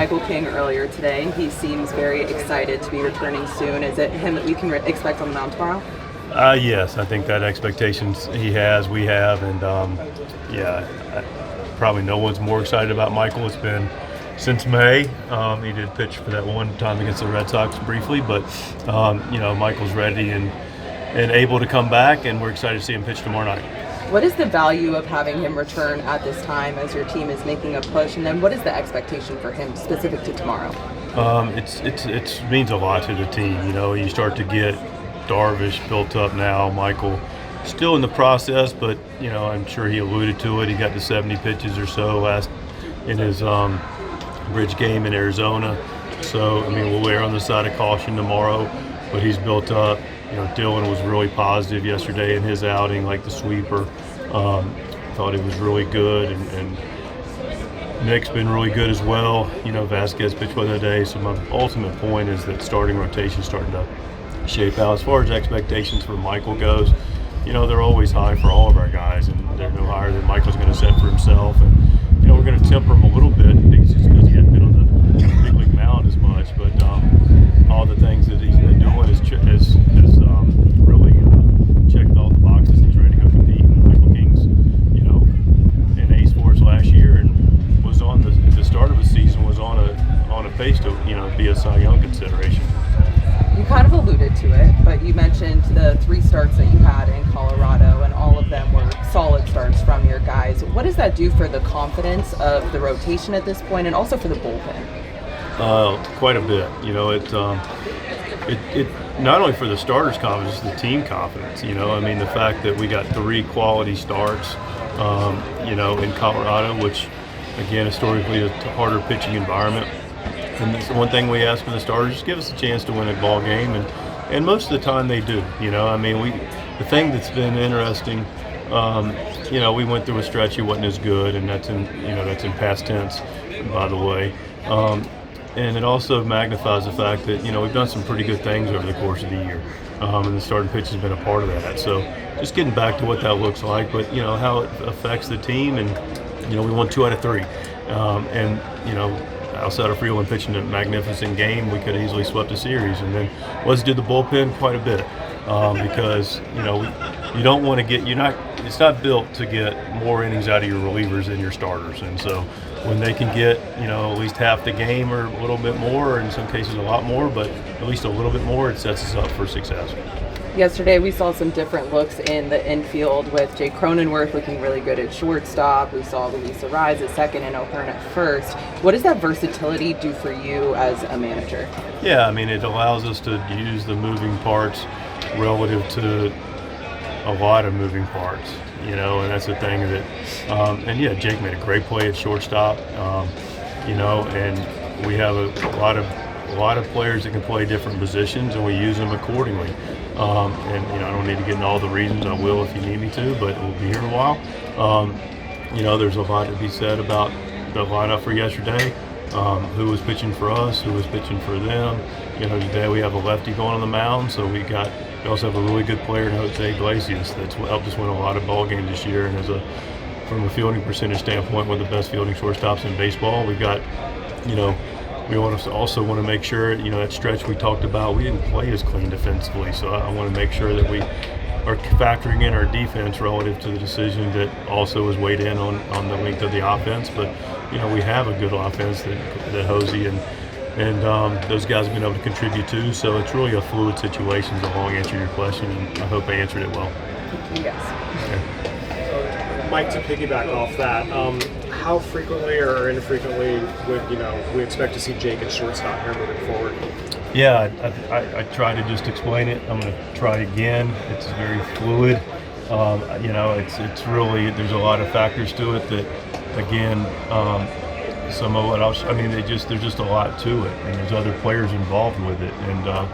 Michael King earlier today. He seems very excited to be returning soon. Is it him that we can expect on the mound tomorrow? Yes, I think that expectations he has, we have, and probably no one's more excited about Michael. It's been since May. He did pitch for that one time against the Red Sox briefly, but Michael's ready and able to come back, and we're excited to see him pitch tomorrow night. What is the value of having him return at this time as your team is making a push, and then what is the expectation for him specific to tomorrow? It means a lot to the team. You start to get Darvish built up now. Michael still in the process, but I'm sure he alluded to it. He got to 70 pitches or so last in his bridge game in Arizona. So we'll err on the side of caution tomorrow, but he's built up. Dylan was really positive yesterday in his outing, like the sweeper. Thought he was really good, and Nick's been really good as well. Vasquez pitched well today. So my ultimate point is that starting rotation is starting to shape out. As far as expectations for Michael goes, they're always high for all of our guys, and they're no higher than Michael's going to set for himself. And we're going to temper him a little bit just because he hasn't been on the big league mound as much. But all the things that he's been doing has really checked all the boxes. He's ready to go compete. And Michael King's, an ace for us last year, and was on at the start of the season was on a pace to be a Cy Young consideration. You kind of alluded to it, but you mentioned the 3 starts that you had in Colorado, and all of them were solid starts from your guys. What does that do for the confidence of the rotation at this point, and also for the bullpen? Quite a bit. It not only for the starters' confidence, the team confidence. The fact that we got 3 quality starts, in Colorado, which again historically is a harder pitching environment. And that's the one thing we ask for the starters: just give us a chance to win a ball game, and most of the time they do. The thing that's been interesting, we went through a stretch he wasn't as good, and that's in past tense, by the way. And it also magnifies the fact that we've done some pretty good things over the course of the year, and the starting pitch has been a part of that. So just getting back to what that looks like, but how it affects the team, and we won 2 out of 3, outside of Freeland pitching a magnificent game, we could have easily swept the series. And then let's do the bullpen quite a bit, because you don't want to get it's not built to get more innings out of your relievers than your starters. And so when they can get at least half the game or a little bit more, or in some cases a lot more, but at least a little bit more, it sets us up for success. Yesterday we saw some different looks in the infield with Jake Cronenworth looking really good at shortstop. We saw Luis Arraez at second and O'Hearn at first. What does that versatility do for you as a manager? Yeah, it allows us to use the moving parts relative to a lot of moving parts, and that's the thing that, Jake made a great play at shortstop, and we have a lot of players that can play different positions, and we use them accordingly. I don't need to get into all the reasons. I will if you need me to, but we'll be here a while. There's a lot to be said about the lineup for yesterday. Who was pitching for us, who was pitching for them. Today we have a lefty going on the mound, so we also have a really good player in Jose Iglesias that's helped us win a lot of ball games this year, and from a fielding percentage standpoint, one of the best fielding shortstops in baseball. We've got, we also want to make sure, that stretch we talked about, we didn't play as clean defensively, so I want to make sure that we are factoring in our defense relative to the decision that also was weighed in on the length of the offense. But we have a good offense that Hosey and those guys have been able to contribute to. So it's really a fluid situation. Is a long answer to your question, and I hope I answered it well. Yes. Okay. Mike, to piggyback off that, how frequently or infrequently would we expect to see Jake at shortstop here moving forward? Yeah, I try to just explain it. I'm going to try again. It's very fluid. It's really, there's a lot of factors to it that, again, some of what else. There's just a lot to it, and there's other players involved with it. And I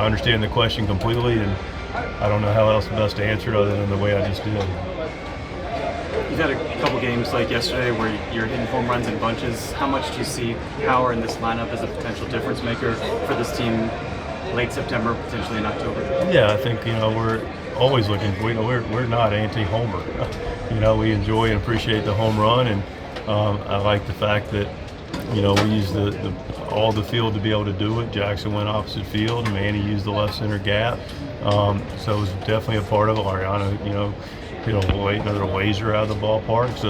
understand the question completely, and I don't know how else best to answer it other than the way I just did. You've had a couple games like yesterday where you're hitting home runs in bunches. How much do you see power in this lineup as a potential difference maker for this team late September, potentially in October? Yeah, I think we're always looking. We're not anti-homer. We enjoy and appreciate the home run, and I like the fact that, you know, we used all the field to be able to do it. Jackson went opposite field. Manny used the left center gap. So it was definitely a part of it. Ariana, you know, hit another laser out of the ballpark. So,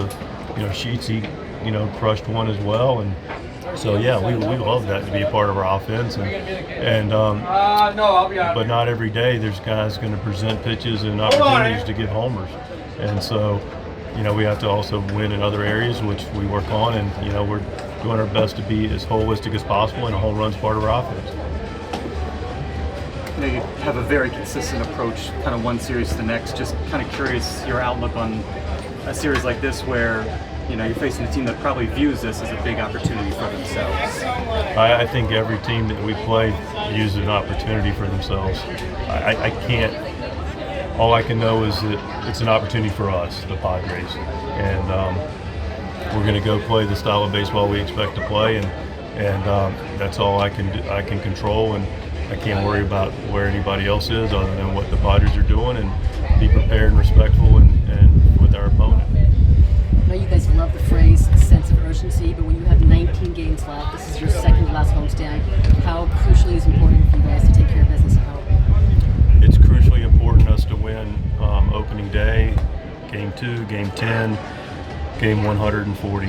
you know, Sheetsy, you know, crushed one as well. And so, yeah, we love that to be a part of our offense. But not every day there's guys going to present pitches and opportunities to give homers. And so, you know, we have to also win in other areas, which we work on. And, you know, we're doing our best to be as holistic as possible, and a home run's part of our offense. You know, you have a very consistent approach, kind of one series to the next. Just kind of curious your outlook on a series like this where, you know, you're facing a team that probably views this as a big opportunity for themselves. I think every team that we play views an opportunity for themselves. I can't. All I can know is that it's an opportunity for us, the Padres, and we're going to go play the style of baseball we expect to play, and that's all I can do. I can control, and I can't worry about where anybody else is other than what the Padres are doing, and be prepared and respectful and with our opponent. I know you guys love the phrase sense of urgency, but when you have 19 games left, this is your second to last homestand. How crucially is it important for you guys to take care of business at home? It's crucially important to us to win opening day, game 2, game 10, game 140,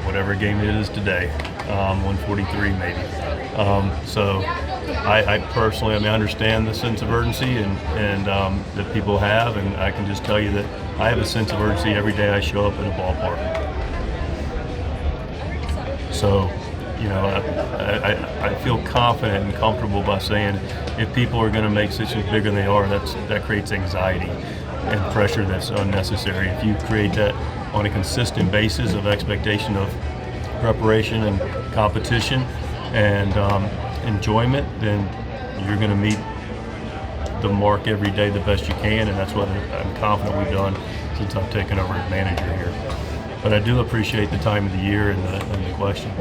whatever game it is today, 143 maybe. So I personally, I understand the sense of urgency and that people have, and I can just tell you that I have a sense of urgency every day I show up at a ballpark. So, you know, I feel confident and comfortable by saying if people are going to make situations bigger than they are, that creates anxiety and pressure that's unnecessary. If you create that on a consistent basis of expectation of preparation and competition and enjoyment, then you're going to meet the mark every day the best you can, and that's what I'm confident we've done since I've taken over as manager here. But I do appreciate the time of the year and the question.